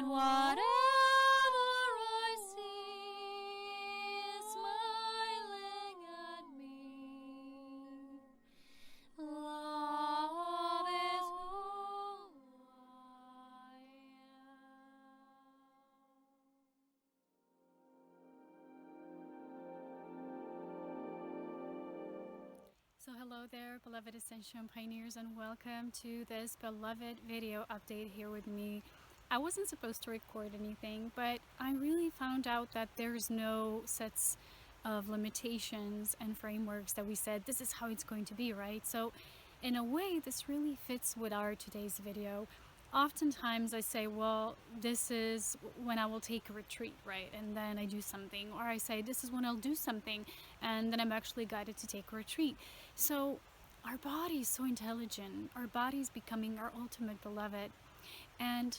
and whatever I see is smiling at me. Love is who I am. So hello there, beloved Ascension pioneers, and welcome to this beloved video update here with me. I wasn't supposed to record anything, but I really found out that there's no sets of limitations and frameworks that we said this is how it's going to be, right? So in a way, this really fits with our today's video. Oftentimes I say, well, this is when I will take a retreat, right? And then I do something. Or I say, this is when I'll do something, and then I'm actually guided to take a retreat. So our body is so intelligent. Our body is becoming our ultimate beloved. And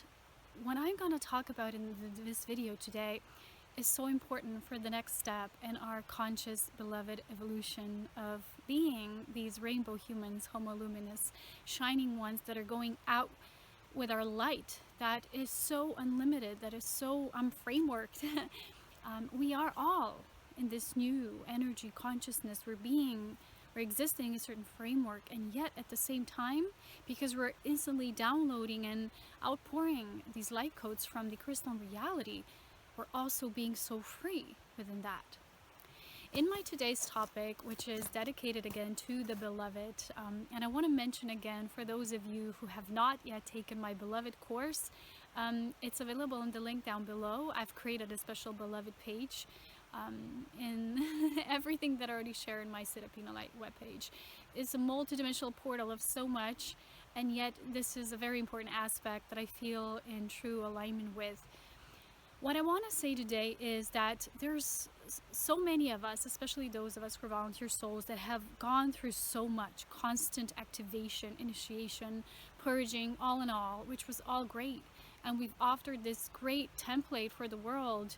what I'm going to talk about in this video today is so important for the next step in our conscious beloved evolution of being these rainbow humans, homo luminous, shining ones that are going out with our light that is so unlimited, that is so frameworked. We are all in this new energy consciousness. We're existing in a certain framework, and yet at the same time, because we're instantly downloading and outpouring these light codes from the crystalline reality, we're also being so free within that. In my today's topic, which is dedicated again to the beloved, and I want to mention again for those of you who have not yet taken my beloved course, it's available in the link down below. I've created a special beloved page in everything that I already share in my Sit Up in the Light webpage. It's a multidimensional portal of so much, and yet this is a very important aspect that I feel in true alignment with. What I want to say today is that there's so many of us, especially those of us who are volunteer souls, that have gone through so much constant activation, initiation, purging, all in all, which was all great. And we've offered this great template for the world,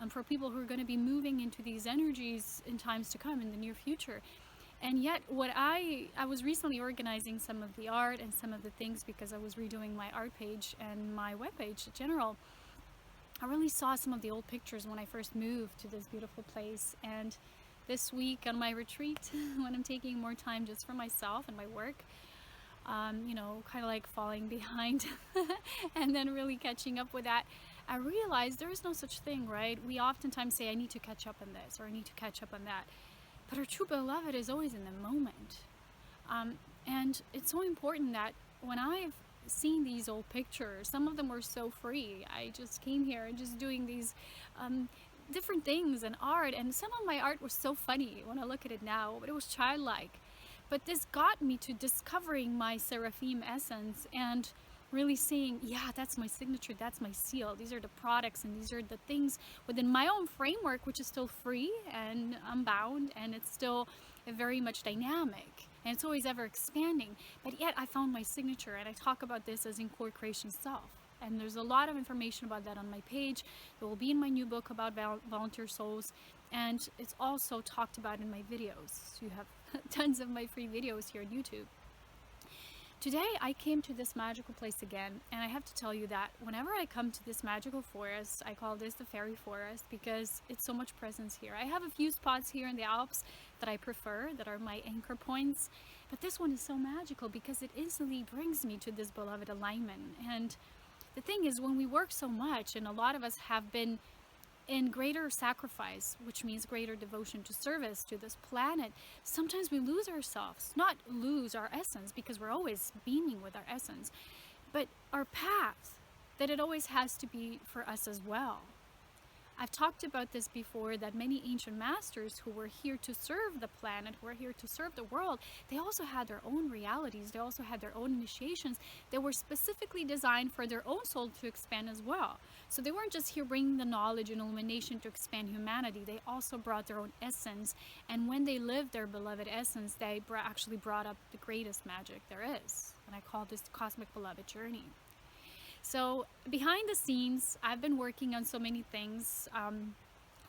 for people who are going to be moving into these energies in times to come in the near future. And yet what I was recently organizing some of the art and some of the things because I was redoing my art page and my webpage in general. I really saw some of the old pictures when I first moved to this beautiful place, and this week on my retreat, when I'm taking more time just for myself and my work, you know, kind of like falling behind and then really catching up with that, I realized there is no such thing, right? We oftentimes say, I need to catch up on this, or I need to catch up on that. But our true beloved is always in the moment. And it's so important that when I've seen these old pictures, some of them were so free. I just came here and just doing these different things and art, and some of my art was so funny when I look at it now, but it was childlike. But this got me to discovering my seraphim essence and really seeing, yeah, that's my signature, that's my seal. These are the products and these are the things within my own framework, which is still free and unbound, and it's still very much dynamic. And it's always ever expanding, but yet I found my signature, and I talk about this as in core creation self. And there's a lot of information about that on my page. It will be in my new book about volunteer souls, and it's also talked about in my videos. You have tons of my free videos here on YouTube. Today I came to this magical place again, and I have to tell you that whenever I come to this magical forest, I call this the fairy forest because it's so much presence here. I have a few spots here in the Alps that I prefer, that are my anchor points, but this one is so magical because it instantly brings me to this beloved alignment. And the thing is, when we work so much, and a lot of us have been in greater sacrifice, which means greater devotion to service to this planet, sometimes we lose ourselves. Not lose our essence, because we're always beaming with our essence, but our path, that it always has to be for us as well. I've talked about this before, that many ancient masters who were here to serve the planet, who were here to serve the world, they also had their own realities, they also had their own initiations that were specifically designed for their own soul to expand as well. So they weren't just here bringing the knowledge and illumination to expand humanity, they also brought their own essence, and when they lived their beloved essence, they actually brought up the greatest magic there is, and I call this the cosmic beloved journey. So behind the scenes, I've been working on so many things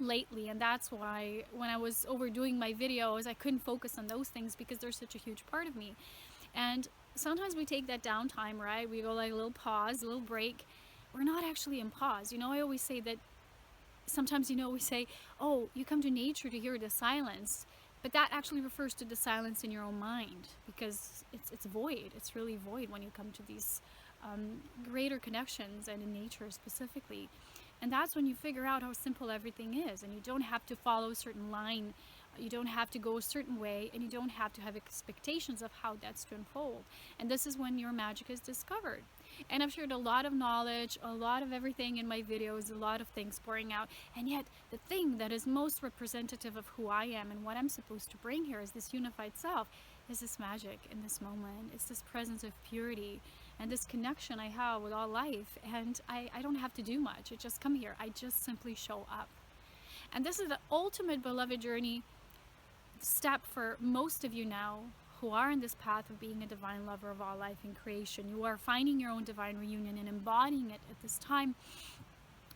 lately, and that's why when I was overdoing my videos, I couldn't focus on those things because they're such a huge part of me. And sometimes we take that downtime, right? We go like a little pause, a little break, we're not actually in pause. You know, I always say that sometimes, you know, we say, oh, you come to nature to hear the silence, but that actually refers to the silence in your own mind, because it's void. It's really void when you come to these greater connections, and in nature specifically. And that's when you figure out how simple everything is, and you don't have to follow a certain line, you don't have to go a certain way, and you don't have to have expectations of how that's to unfold. And this is when your magic is discovered. And I've shared a lot of knowledge, a lot of everything in my videos, a lot of things pouring out, and yet the thing that is most representative of who I am and what I'm supposed to bring here is this unified self, is this magic in this moment. It's this presence of purity and this connection I have with all life, and I don't have to do much. I just come here. I just simply show up. And this is the ultimate beloved journey step for most of you now who are in this path of being a divine lover of all life and creation. You are finding your own divine reunion and embodying it at this time.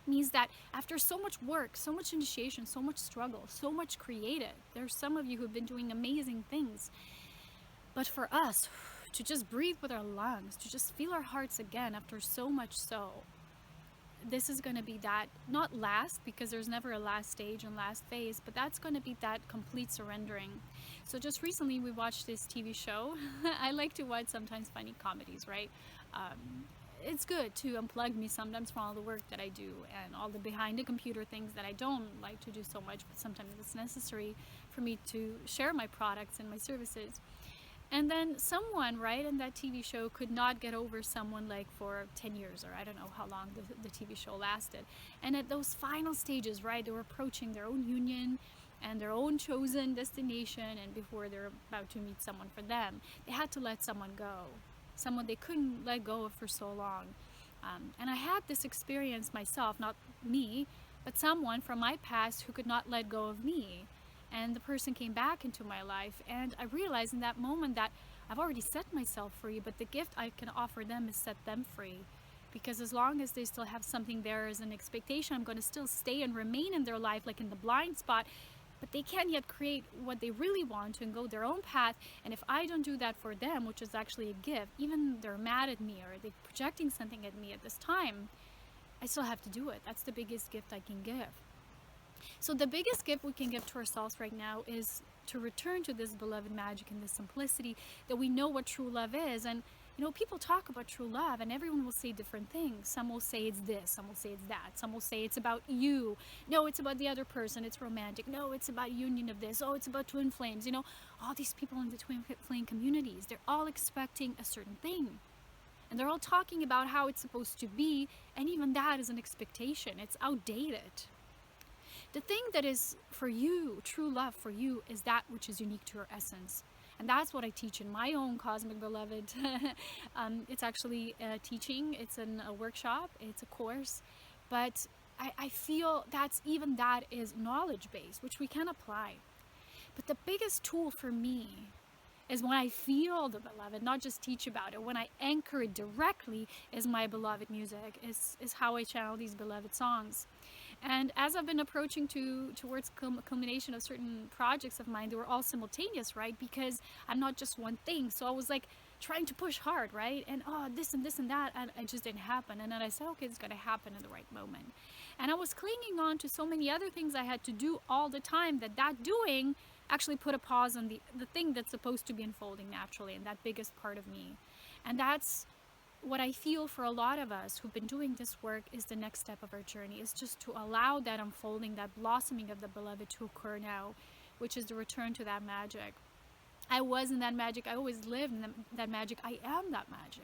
Means that after so much work, so much initiation, so much struggle, so much created, there's some of you who've been doing amazing things. But for us to just breathe with our lungs, to just feel our hearts again after so much this is going to be that, not last, because there's never a last stage and last phase, but that's going to be that complete surrendering. So just recently we watched this TV show. I like to watch sometimes funny comedies, right? It's good to unplug me sometimes from all the work that I do and all the behind the computer things that I don't like to do so much, but sometimes it's necessary for me to share my products and my services. And then someone, right, in that TV show could not get over someone like for 10 years, or I don't know how long the TV show lasted. And at those final stages, right, they were approaching their own union and their own chosen destination, and before they're about to meet someone for them, they had to let someone go. Someone they couldn't let go of for so long. And I had this experience myself, not me, but someone from my past who could not let go of me. And the person came back into my life, and I realized in that moment that I've already set myself free, but the gift I can offer them is set them free. Because as long as they still have something there as an expectation, I'm going to still stay and remain in their life like in the blind spot, but they can't yet create what they really want to and go their own path. And if I don't do that for them, which is actually a gift, even they're mad at me or they're projecting something at me at this time, I still have to do it. That's the biggest gift I can give. So the biggest gift we can give to ourselves right now is to return to this beloved magic and this simplicity, that we know what true love is. And you know, people talk about true love and everyone will say different things. Some will say it's this, some will say it's that, some will say it's about you. No, it's about the other person, it's romantic. No, it's about union of this. Oh, it's about twin flames. You know, all these people in the twin flame communities, they're all expecting a certain thing. And they're all talking about how it's supposed to be, and even that is an expectation. It's outdated. The thing that is for you, true love for you, is that which is unique to your essence. And that's what I teach in my own Cosmic Beloved. It's actually a teaching, it's a workshop, it's a course. But I feel even that is knowledge-based, which we can apply. But the biggest tool for me is when I feel the beloved, not just teach about it. When I anchor it directly is my beloved music, is how I channel these beloved songs. And as I've been approaching towards culmination of certain projects of mine, they were all simultaneous, right? Because I'm not just one thing. So I was like trying to push hard, right? And this and this and that, and it just didn't happen. And then I said, okay, it's going to happen in the right moment. And I was clinging on to so many other things I had to do all the time that doing actually put a pause on the thing that's supposed to be unfolding naturally, and that biggest part of me. And that's what I feel for a lot of us who've been doing this work is the next step of our journey, is just to allow that unfolding, that blossoming of the beloved to occur now, which is the return to that magic. I was in that magic. I always lived in that magic. I am that magic.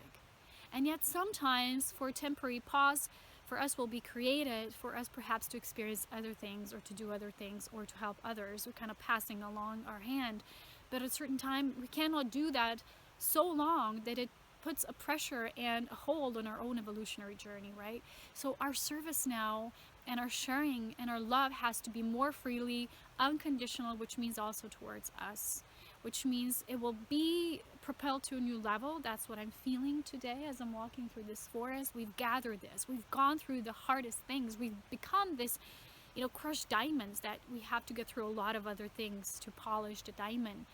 And yet sometimes for a temporary pause, for us will be created for us perhaps to experience other things or to do other things or to help others. We're kind of passing along our hand. But at a certain time, we cannot do that so long that it puts a pressure and a hold on our own evolutionary journey, right? So our service now and our sharing and our love has to be more freely unconditional, which means also towards us, which means it will be propelled to a new level. That's what I'm feeling today as I'm walking through this forest. We've gathered this. We've gone through the hardest things. We've become this, crushed diamonds that we have to get through a lot of other things to polish the diamond.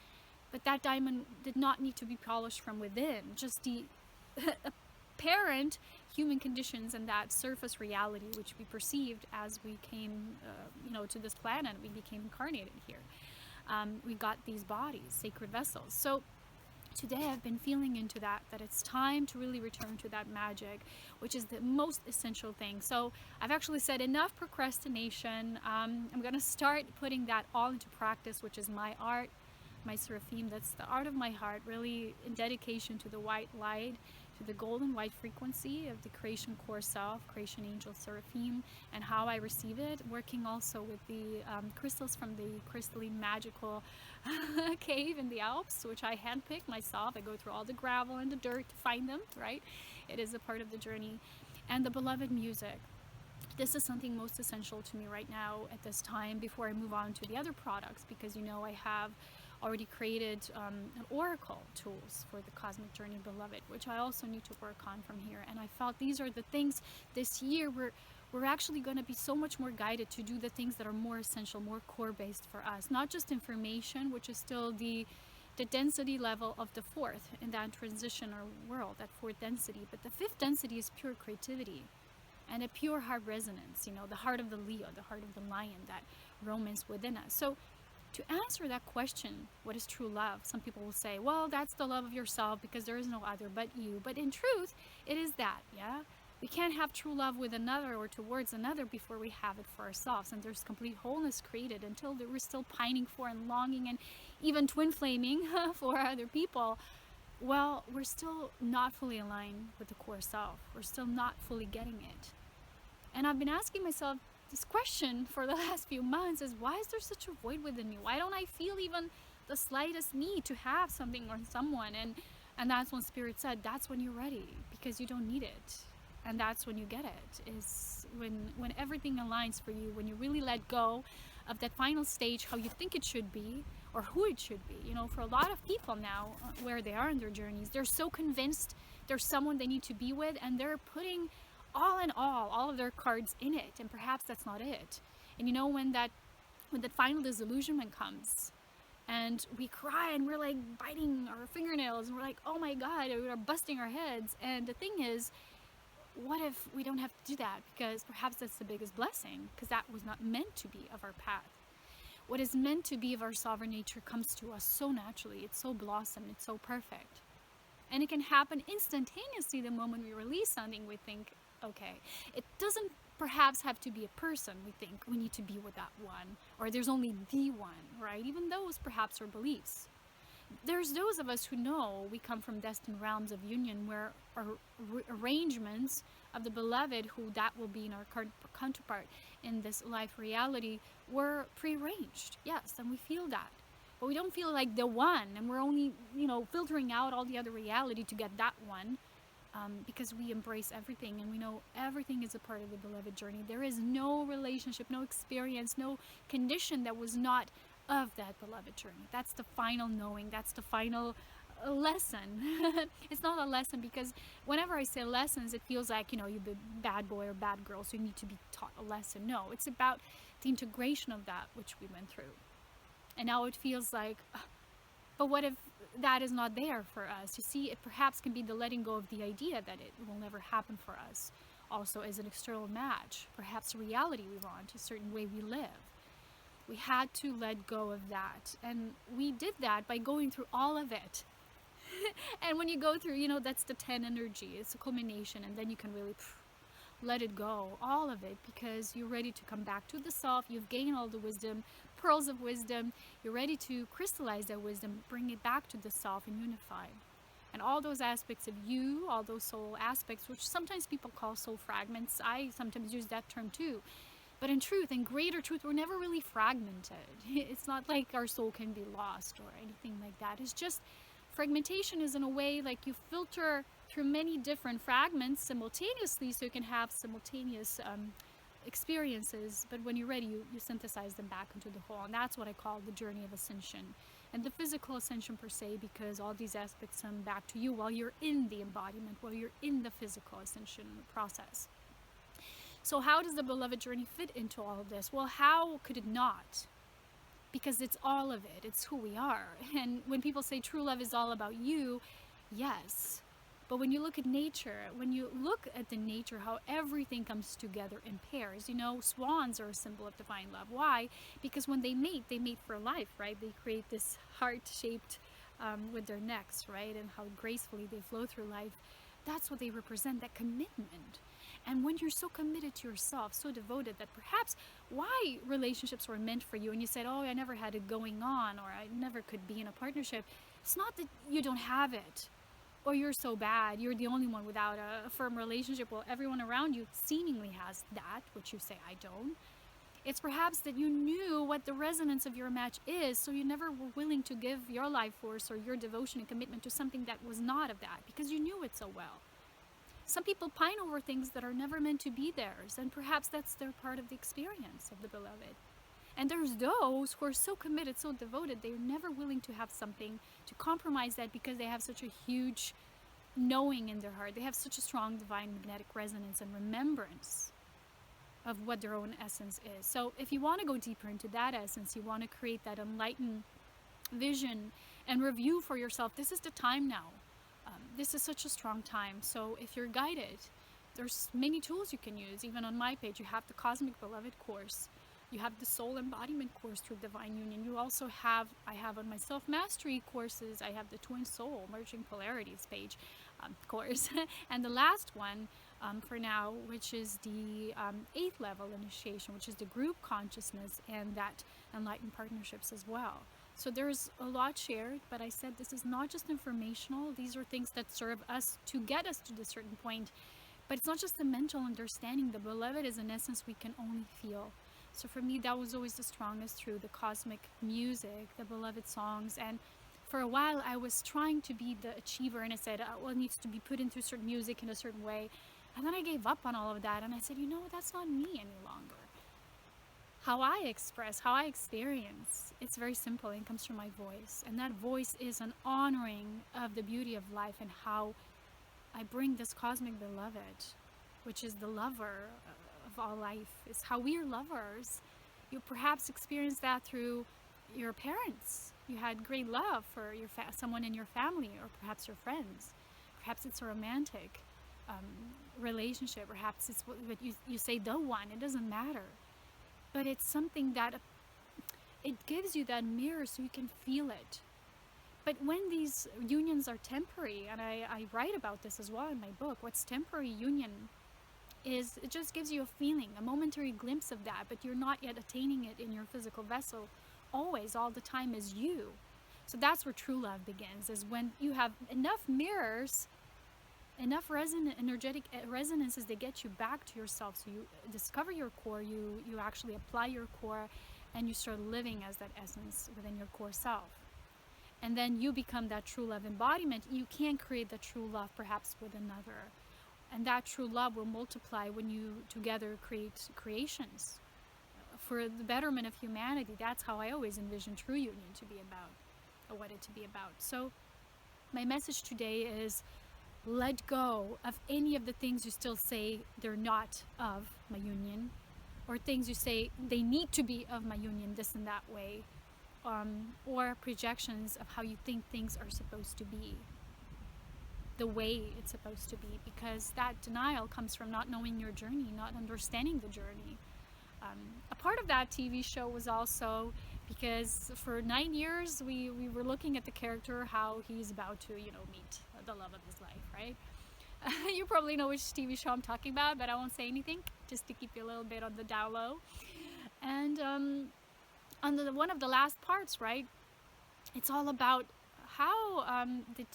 But that diamond did not need to be polished from within. Just the apparent human conditions and that surface reality which we perceived as we came, to this planet. We became incarnated here. We got these bodies, sacred vessels. So today I've been feeling into that it's time to really return to that magic, which is the most essential thing. So I've actually said enough procrastination. I'm going to start putting that all into practice, which is my art, my seraphim. That's the art of my heart, really in dedication to the white light, to the golden white frequency of the creation core self, creation angel seraphim, and how I receive it, working also with the crystals from the crystalline magical cave in the Alps, which I handpicked myself. I go through all the gravel and the dirt to find them, right? It is a part of the journey. And the beloved music. This is something most essential to me right now at this time before I move on to the other products, because I have already created an oracle tools for the cosmic journey beloved, which I also need to work on from here. And I felt these are the things this year we're actually going to be so much more guided to do the things that are more essential, more core based for us, not just information, which is still the density level of the fourth in that transition or world, that fourth density. But the fifth density is pure creativity and a pure heart resonance, the heart of the Leo, the heart of the lion, that romance within us. So to answer that question, what is true love? Some people will say, well, that's the love of yourself because there is no other but you. But in truth, it is that, yeah? We can't have true love with another or towards another before we have it for ourselves. And there's complete wholeness created until we're still pining for and longing and even twin flaming for other people. Well, we're still not fully aligned with the core self. We're still not fully getting it. And I've been asking myself this question for the last few months is, why is there such a void within me? Why don't I feel even the slightest need to have something or someone? And that's when Spirit said, that's when you're ready, because you don't need it. And that's when you get it, is when everything aligns for you, when you really let go of that final stage, how you think it should be or who it should be. For a lot of people now, where they are in their journeys, they're so convinced there's someone they need to be with, and they're putting all of their cards in it, and perhaps that's not it. And when that final disillusionment comes and we cry and we're like biting our fingernails and we're like, oh my god, we're busting our heads. And the thing is, what if we don't have to do that? Because perhaps that's the biggest blessing, because that was not meant to be of our path. What is meant to be of our sovereign nature comes to us so naturally. It's so blossomed, it's so perfect, and it can happen instantaneously. The moment we release something, we think, okay, it doesn't perhaps have to be a person. We think we need to be with that one, or there's only the one, right? Even those perhaps are beliefs. There's those of us who know we come from destined realms of union, where our arrangements of the beloved, who that will be in our counterpart in this life reality, were prearranged. Yes, and we feel that. But we don't feel like the one, and we're only, filtering out all the other reality to get that one. Because we embrace everything, and we know everything is a part of the beloved journey. There is no relationship, no experience, no condition that was not of that beloved journey. That's the final knowing. That's the final lesson. It's not a lesson, because whenever I say lessons, it feels like, you're the bad boy or bad girl, so you need to be taught a lesson. No, it's about the integration of that which we went through. And now it feels like, but what if that is not there for us? You see, it perhaps can be the letting go of the idea that it will never happen for us. Also, as an external match, perhaps a reality we want, a certain way we live. We had to let go of that, and we did that by going through all of it. And when you go through, that's the 10 energy. It's a culmination, and then you can really let it go, all of it, because you're ready to come back to the self. You've gained all the wisdom, pearls of wisdom. You're ready to crystallize that wisdom, bring it back to the self and unify. And all those aspects of you, all those soul aspects, which sometimes people call soul fragments, I sometimes use that term too. But in truth, in greater truth, we're never really fragmented. It's not like our soul can be lost or anything like that. It's just fragmentation is, in a way, like you filter through many different fragments simultaneously, so you can have simultaneous experiences. But when you're ready, you synthesize them back into the whole. And that's what I call the journey of ascension. And the physical ascension per se, because all these aspects come back to you while you're in the embodiment, while you're in the physical ascension process. So how does the beloved journey fit into all of this? Well, how could it not? Because it's all of it. It's who we are. And when people say true love is all about you, yes. But when you look at nature, when you look at the nature, how everything comes together in pairs. You know, swans are a symbol of divine love. Why? Because when they mate for life, right? They create this heart-shaped with their necks, right? And how gracefully they flow through life. That's what they represent, that commitment. And when you're so committed to yourself, so devoted, that perhaps why relationships were meant for you and you said, oh, I never had it going on, or I never could be in a partnership, it's not that you don't have it, or you're so bad, you're the only one without a firm relationship. Well, everyone around you seemingly has that, which you say, I don't. It's perhaps that you knew what the resonance of your match is, so you never were willing to give your life force or your devotion and commitment to something that was not of that, because you knew it so well. Some people pine over things that are never meant to be theirs, and perhaps that's their part of the experience of the beloved. And there's those who are so committed, so devoted, they're never willing to have something to compromise that, because they have such a huge knowing in their heart. They have such a strong divine magnetic resonance and remembrance of what their own essence is. So if you want to go deeper into that essence, you want to create that enlightened vision and review for yourself, this is the time now. This is such a strong time. So if you're guided, there's many tools you can use. Even on my page, you have the Cosmic Beloved course. You have the Soul Embodiment course through Divine Union. You also have, I have on my Self-Mastery courses, I have the Twin Soul Merging Polarities page course. And the last one for now, which is the 8th level initiation, which is the group consciousness and that enlightened partnerships as well. So there's a lot shared, but I said this is not just informational. These are things that serve us to get us to this certain point. But it's not just the mental understanding. The beloved is an essence we can only feel. So for me, that was always the strongest through the cosmic music, the beloved songs. And for a while, I was trying to be the achiever, and I said, well, it needs to be put into certain music in a certain way. And then I gave up on all of that, and I said, you know, that's not me any longer. How I express, how I experience, it's very simple, and it comes from my voice. And that voice is an honoring of the beauty of life and how I bring this cosmic beloved, which is the lover of all life, is how we are lovers. You perhaps experienced that through your parents. You had great love for your someone in your family, or perhaps your friends. Perhaps it's a romantic relationship. Perhaps it's what you say, the one. It doesn't matter. But it's something that it gives you that mirror so you can feel it. But when these unions are temporary, and I write about this as well in my book, what's temporary union is it just gives you a feeling, a momentary glimpse of that, but you're not yet attaining it in your physical vessel always, all the time as you. So that's where true love begins, is when you have enough mirrors, enough energetic resonances that get you back to yourself. So you discover your core, you actually apply your core, and you start living as that essence within your core self. And then you become that true love embodiment. You can create the true love perhaps with another. And that true love will multiply when you together create creations for the betterment of humanity. That's how I always envision true union to be about, or what it to be about. So my message today is, let go of any of the things you still say they're not of my union, or things you say they need to be of my union this and that way, or projections of how you think things are supposed to be, the way it's supposed to be, because that denial comes from not knowing your journey, not understanding the journey. A part of that TV show was also because for 9 years we were looking at the character, how he's about to, meet the love of his life, right? You probably know which TV show I'm talking about, but I won't say anything, just to keep you a little bit on the down low. And on one of the last parts, right, it's all about how did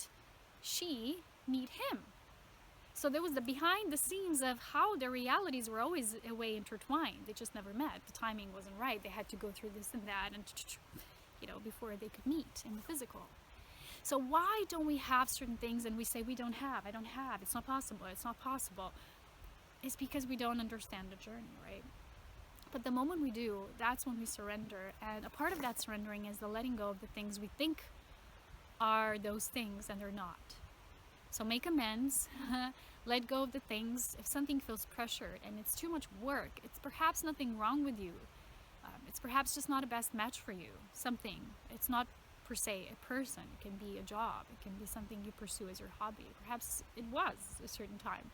she meet him. So there was the behind the scenes of how their realities were always a way intertwined. They just never met. The timing wasn't right. They had to go through this and that, and before they could meet in the physical. So why don't we have certain things and we say we don't have, I don't have, it's not possible, it's not possible? It's because we don't understand the journey, right? But the moment we do, that's when we surrender. And a part of that surrendering is the letting go of the things we think are those things and they're not. So make amends, let go of the things. If something feels pressured and it's too much work, it's perhaps nothing wrong with you. It's perhaps just not a best match for you. Something. It's not per se a person. It can be a job. It can be something you pursue as your hobby. Perhaps it was a certain time,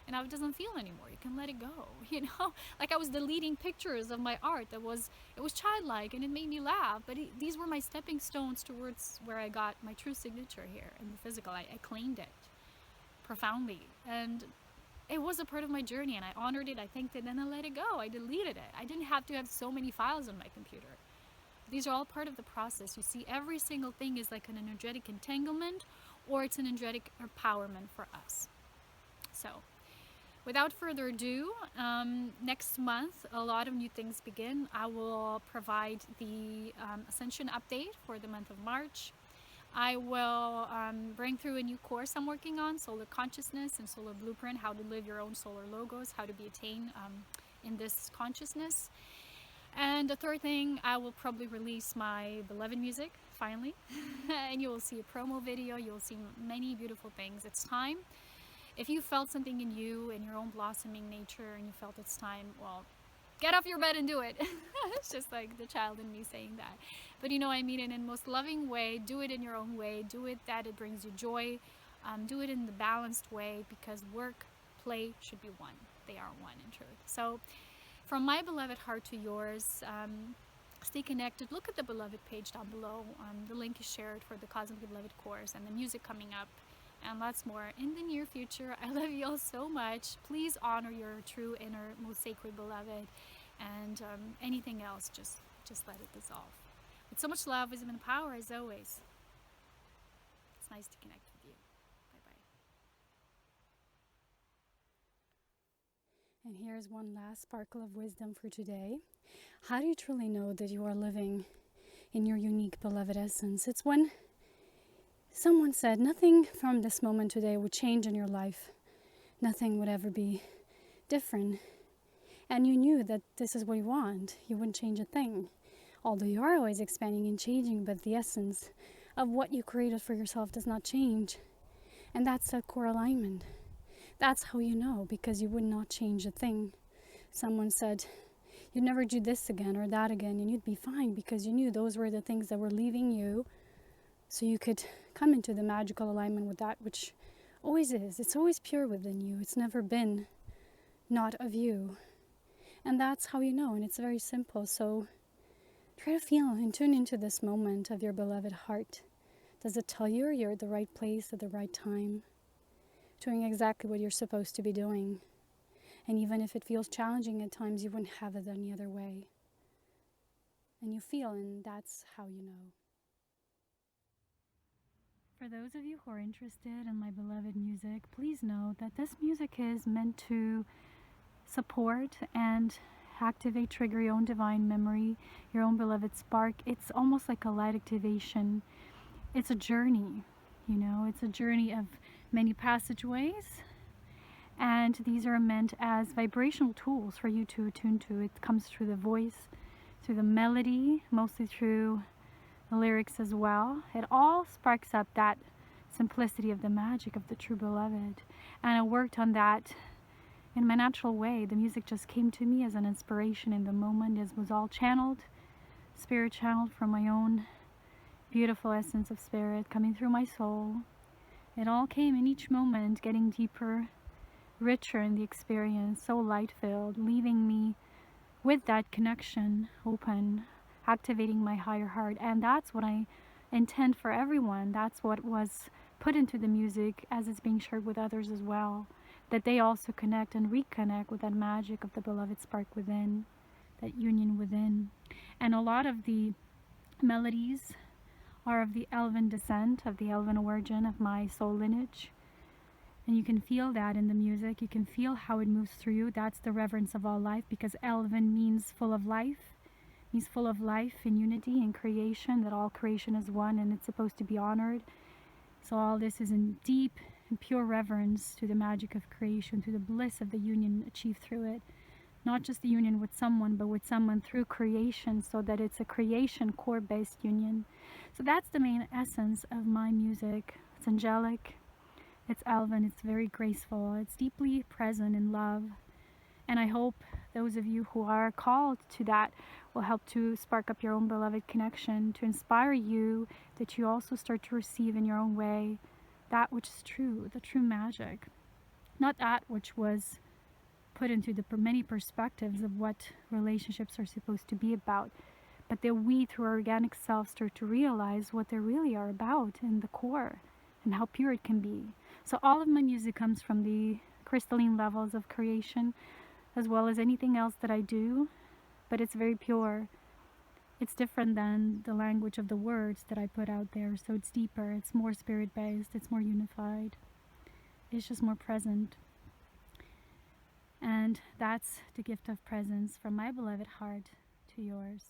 and now it doesn't feel anymore. You can let it go. You know, like I was deleting pictures of my art it was childlike and it made me laugh. But these were my stepping stones towards where I got my true signature here in the physical. I claimed it profoundly, and it was a part of my journey, and I honored it, I thanked it, and I let it go. I deleted it. I didn't have to have so many files on my computer. These are all part of the process. You see, every single thing is like an energetic entanglement, or it's an energetic empowerment for us. So, without further ado, next month, a lot of new things begin. I will provide the Ascension update for the month of March. I will bring through a new course I'm working on, Solar Consciousness and Solar Blueprint, how to live your own solar logos, how to be attained in this consciousness. And the third thing, I will probably release my beloved music, finally. And you will see a promo video, you'll see many beautiful things. It's time. If you felt something in you, in your own blossoming nature, and you felt it's time, well, get off your bed and do it. It's just like the child in me saying that. But you know, I mean it in the most loving way. Do it in your own way. Do it that it brings you joy. Do it in the balanced way, because work, play should be one. They are one in truth. So from my beloved heart to yours, stay connected. Look at the beloved page down below. The link is shared for the Cosmic Beloved course and the music coming up, and lots more in the near future. I love you all so much. Please honor your true inner, most sacred beloved, and anything else, just let it dissolve. With so much love, wisdom, and power, as always. It's nice to connect with you. Bye-bye. And here's one last sparkle of wisdom for today. How do you truly know that you are living in your unique beloved essence? It's when someone said, nothing from this moment today would change in your life. Nothing would ever be different. And you knew that this is what you want. You wouldn't change a thing. Although you are always expanding and changing, but the essence of what you created for yourself does not change. And that's that core alignment. That's how you know, because you would not change a thing. Someone said, you'd never do this again or that again, and you'd be fine, because you knew those were the things that were leaving you, so you could come into the magical alignment with that which always is. It's always pure within you. It's never been not of you. And that's how you know, and it's very simple. So try to feel and tune into this moment of your beloved heart. Does it tell you you're at the right place at the right time, doing exactly what you're supposed to be doing? And even if it feels challenging at times, you wouldn't have it any other way. And you feel, and that's how you know. For those of you who are interested in my beloved music, please know that this music is meant to support and activate, trigger your own divine memory, your own beloved spark. It's almost like a light activation. It's a journey, you know, it's a journey of many passageways, and these are meant as vibrational tools for you to attune to. It comes through the voice, through the melody, mostly through the lyrics as well. It all sparks up that simplicity of the magic of the true beloved, and I worked on that in my natural way. The music just came to me as an inspiration in the moment. It was all channeled, spirit channeled from my own beautiful essence of spirit coming through my soul. It all came in each moment, getting deeper, richer in the experience, so light-filled, leaving me with that connection open, activating my higher heart. And that's what I intend for everyone. That's what was put into the music as it's being shared with others as well, that they also connect and reconnect with that magic of the beloved spark within, that union within. And a lot of the melodies are of the elven descent, of the elven origin of my soul lineage. And you can feel that in the music. You can feel how it moves through you. That's the reverence of all life, because elven means full of life, means full of life in unity and creation, that all creation is one and it's supposed to be honored. So all this is in deep and pure reverence to the magic of creation, to the bliss of the union achieved through it. Not just the union with someone, but with someone through creation, so that it's a creation core-based union. So that's the main essence of my music. It's angelic, it's elven, it's very graceful, it's deeply present in love. And I hope those of you who are called to that will help to spark up your own beloved connection, to inspire you that you also start to receive in your own way that which is true, the true magic. Not that which was put into the many perspectives of what relationships are supposed to be about, but that we, through our organic self, start to realize what they really are about in the core and how pure it can be. So all of my music comes from the crystalline levels of creation, as well as anything else that I do, but it's very pure. It's different than the language of the words that I put out there, so it's deeper, it's more spirit-based, it's more unified, it's just more present. And that's the gift of presence from my beloved heart to yours.